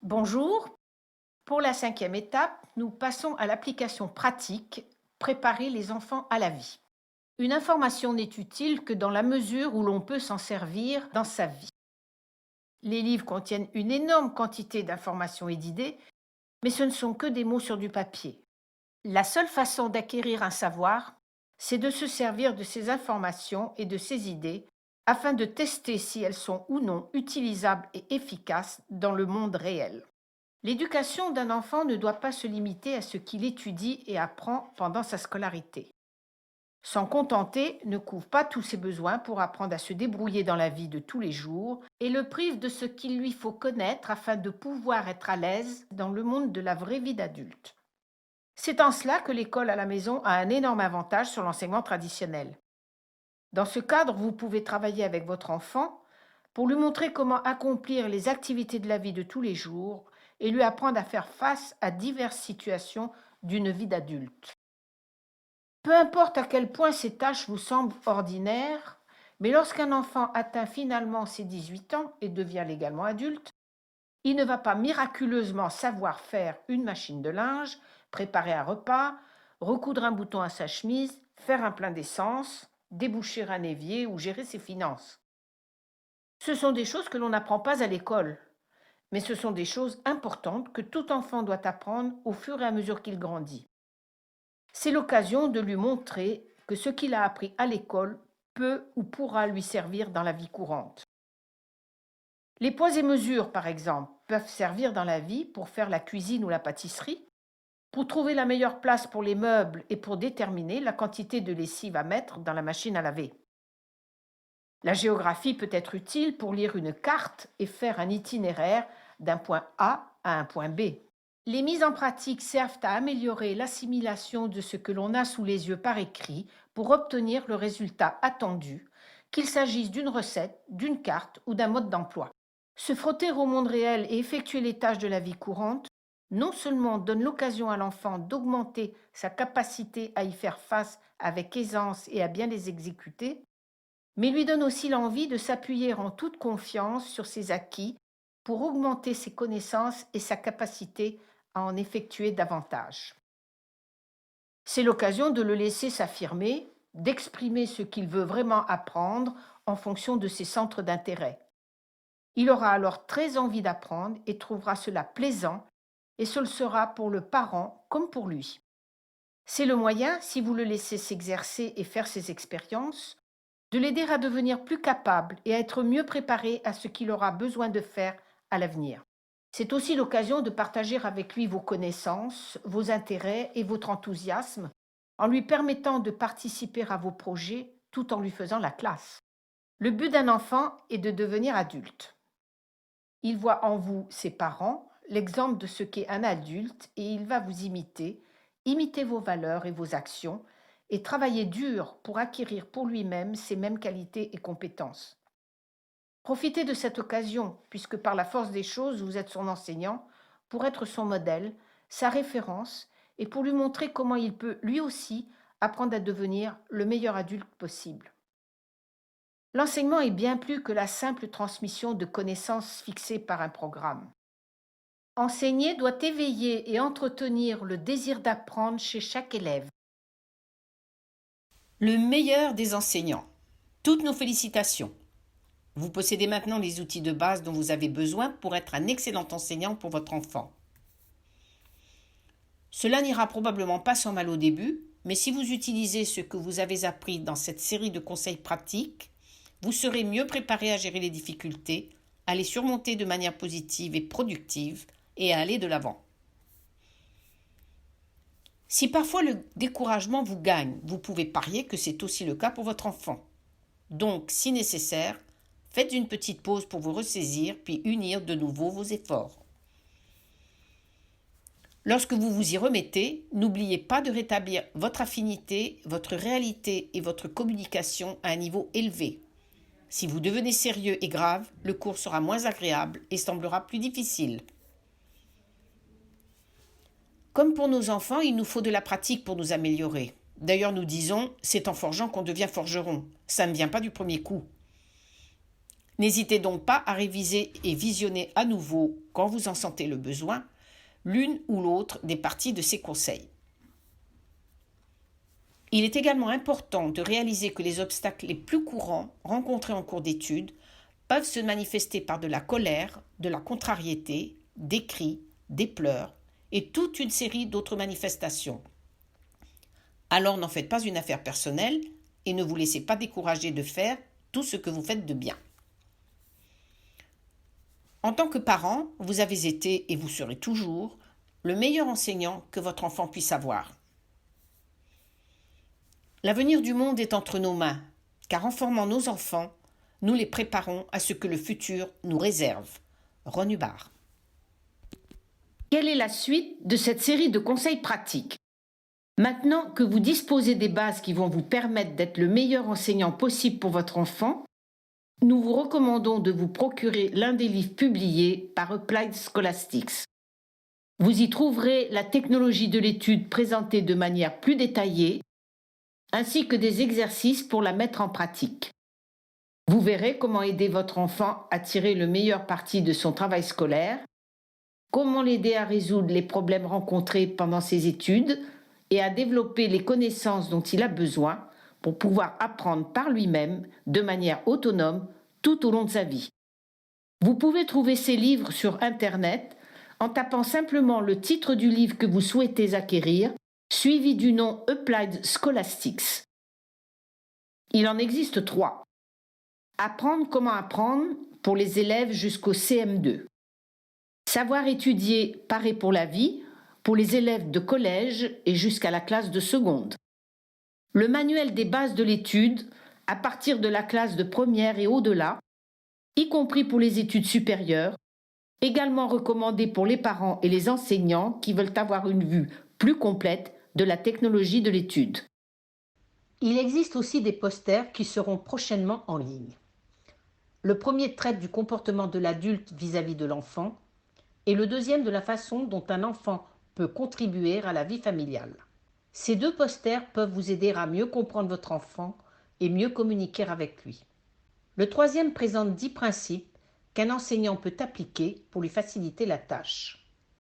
Bonjour, pour la cinquième étape, nous passons à l'application pratique, préparer les enfants à la vie. Une information n'est utile que dans la mesure où l'on peut s'en servir dans sa vie. Les livres contiennent une énorme quantité d'informations et d'idées, mais ce ne sont que des mots sur du papier. La seule façon d'acquérir un savoir, c'est de se servir de ces informations et de ces idées afin de tester si elles sont ou non utilisables et efficaces dans le monde réel. L'éducation d'un enfant ne doit pas se limiter à ce qu'il étudie et apprend pendant sa scolarité. S'en contenter ne couvre pas tous ses besoins pour apprendre à se débrouiller dans la vie de tous les jours et le prive de ce qu'il lui faut connaître afin de pouvoir être à l'aise dans le monde de la vraie vie d'adulte. C'est en cela que l'école à la maison a un énorme avantage sur l'enseignement traditionnel. Dans ce cadre, vous pouvez travailler avec votre enfant pour lui montrer comment accomplir les activités de la vie de tous les jours et lui apprendre à faire face à diverses situations d'une vie d'adulte. Peu importe à quel point ces tâches vous semblent ordinaires, mais lorsqu'un enfant atteint finalement ses 18 ans et devient légalement adulte, il ne va pas miraculeusement savoir faire une machine de linge, préparer un repas, recoudre un bouton à sa chemise, faire un plein d'essence, déboucher un évier ou gérer ses finances. Ce sont des choses que l'on n'apprend pas à l'école, mais ce sont des choses importantes que tout enfant doit apprendre au fur et à mesure qu'il grandit. C'est l'occasion de lui montrer que ce qu'il a appris à l'école peut ou pourra lui servir dans la vie courante. Les poids et mesures, par exemple, peuvent servir dans la vie pour faire la cuisine ou la pâtisserie, pour trouver la meilleure place pour les meubles et pour déterminer la quantité de lessive à mettre dans la machine à laver. La géographie peut être utile pour lire une carte et faire un itinéraire d'un point A à un point B. Les mises en pratique servent à améliorer l'assimilation de ce que l'on a sous les yeux par écrit pour obtenir le résultat attendu, qu'il s'agisse d'une recette, d'une carte ou d'un mode d'emploi. Se frotter au monde réel et effectuer les tâches de la vie courante non seulement donne l'occasion à l'enfant d'augmenter sa capacité à y faire face avec aisance et à bien les exécuter, mais lui donne aussi l'envie de s'appuyer en toute confiance sur ses acquis pour augmenter ses connaissances et sa capacité à en effectuer davantage. C'est l'occasion de le laisser s'affirmer, d'exprimer ce qu'il veut vraiment apprendre en fonction de ses centres d'intérêt. Il aura alors très envie d'apprendre et trouvera cela plaisant, et ce le sera pour le parent comme pour lui. C'est le moyen, si vous le laissez s'exercer et faire ses expériences, de l'aider à devenir plus capable et à être mieux préparé à ce qu'il aura besoin de faire à l'avenir. C'est aussi l'occasion de partager avec lui vos connaissances, vos intérêts et votre enthousiasme en lui permettant de participer à vos projets tout en lui faisant la classe. Le but d'un enfant est de devenir adulte. Il voit en vous, ses parents, l'exemple de ce qu'est un adulte et il va vous imiter vos valeurs et vos actions et travailler dur pour acquérir pour lui-même ces mêmes qualités et compétences. Profitez de cette occasion, puisque par la force des choses, vous êtes son enseignant, pour être son modèle, sa référence, et pour lui montrer comment il peut, lui aussi, apprendre à devenir le meilleur adulte possible. L'enseignement est bien plus que la simple transmission de connaissances fixées par un programme. Enseigner doit éveiller et entretenir le désir d'apprendre chez chaque élève. Le meilleur des enseignants. Toutes nos félicitations. Vous possédez maintenant les outils de base dont vous avez besoin pour être un excellent enseignant pour votre enfant. Cela n'ira probablement pas sans mal au début, mais si vous utilisez ce que vous avez appris dans cette série de conseils pratiques, vous serez mieux préparé à gérer les difficultés, à les surmonter de manière positive et productive et à aller de l'avant. Si parfois le découragement vous gagne, vous pouvez parier que c'est aussi le cas pour votre enfant. Donc, si nécessaire, faites une petite pause pour vous ressaisir puis unir de nouveau vos efforts. Lorsque vous vous y remettez, n'oubliez pas de rétablir votre affinité, votre réalité et votre communication à un niveau élevé. Si vous devenez sérieux et grave, le cours sera moins agréable et semblera plus difficile. Comme pour nos enfants, il nous faut de la pratique pour nous améliorer. D'ailleurs, nous disons, c'est en forgeant qu'on devient forgeron. Ça ne vient pas du premier coup. N'hésitez donc pas à réviser et visionner à nouveau, quand vous en sentez le besoin, l'une ou l'autre des parties de ces conseils. Il est également important de réaliser que les obstacles les plus courants rencontrés en cours d'études peuvent se manifester par de la colère, de la contrariété, des cris, des pleurs et toute une série d'autres manifestations. Alors n'en faites pas une affaire personnelle et ne vous laissez pas décourager de faire tout ce que vous faites de bien. En tant que parent, vous avez été et vous serez toujours le meilleur enseignant que votre enfant puisse avoir. L'avenir du monde est entre nos mains, car en formant nos enfants, nous les préparons à ce que le futur nous réserve. Ron Hubbard. Quelle est la suite de cette série de conseils pratiques? Maintenant que vous disposez des bases qui vont vous permettre d'être le meilleur enseignant possible pour votre enfant, nous vous recommandons de vous procurer l'un des livres publiés par Applied Scholastics. Vous y trouverez la technologie de l'étude présentée de manière plus détaillée, ainsi que des exercices pour la mettre en pratique. Vous verrez comment aider votre enfant à tirer le meilleur parti de son travail scolaire, comment l'aider à résoudre les problèmes rencontrés pendant ses études et à développer les connaissances dont il a besoin pour pouvoir apprendre par lui-même de manière autonome tout au long de sa vie. Vous pouvez trouver ces livres sur Internet en tapant simplement le titre du livre que vous souhaitez acquérir, suivi du nom Applied Scholastics. Il en existe 3. Apprendre comment apprendre pour les élèves jusqu'au CM2. Savoir étudier paré pour la vie pour les élèves de collège et jusqu'à la classe de seconde. Le manuel des bases de l'étude à partir de la classe de première et au-delà, y compris pour les études supérieures, également recommandé pour les parents et les enseignants qui veulent avoir une vue plus complète de la technologie de l'étude. Il existe aussi des posters qui seront prochainement en ligne. Le premier traite du comportement de l'adulte vis-à-vis de l'enfant et le deuxième de la façon dont un enfant peut contribuer à la vie familiale. Ces 2 posters peuvent vous aider à mieux comprendre votre enfant et mieux communiquer avec lui. Le troisième présente 10 principes qu'un enseignant peut appliquer pour lui faciliter la tâche.